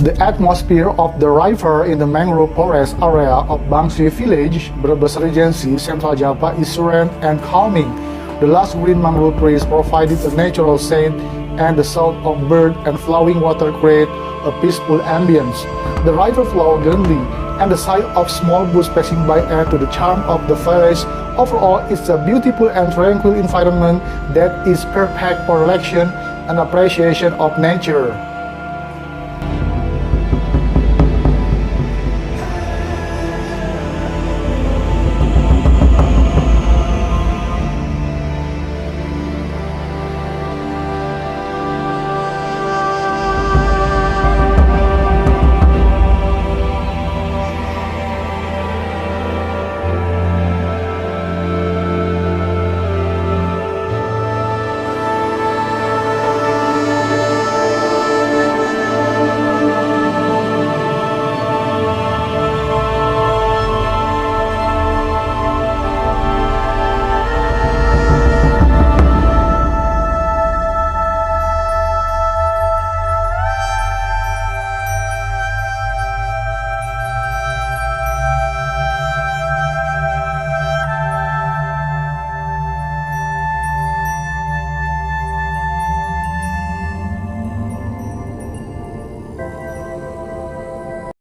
The atmosphere of the river in the mangrove forest area of Bangsi village, Brebes Regency, Central Java is serene and calming. The lush green mangrove trees provided a natural scent, and the sound of bird and flowing water create a peaceful ambience. The river flows gently, and the sight of small boats passing by add to the charm of the village. Overall, it's a beautiful and tranquil environment that is perfect for relaxation and appreciation of nature.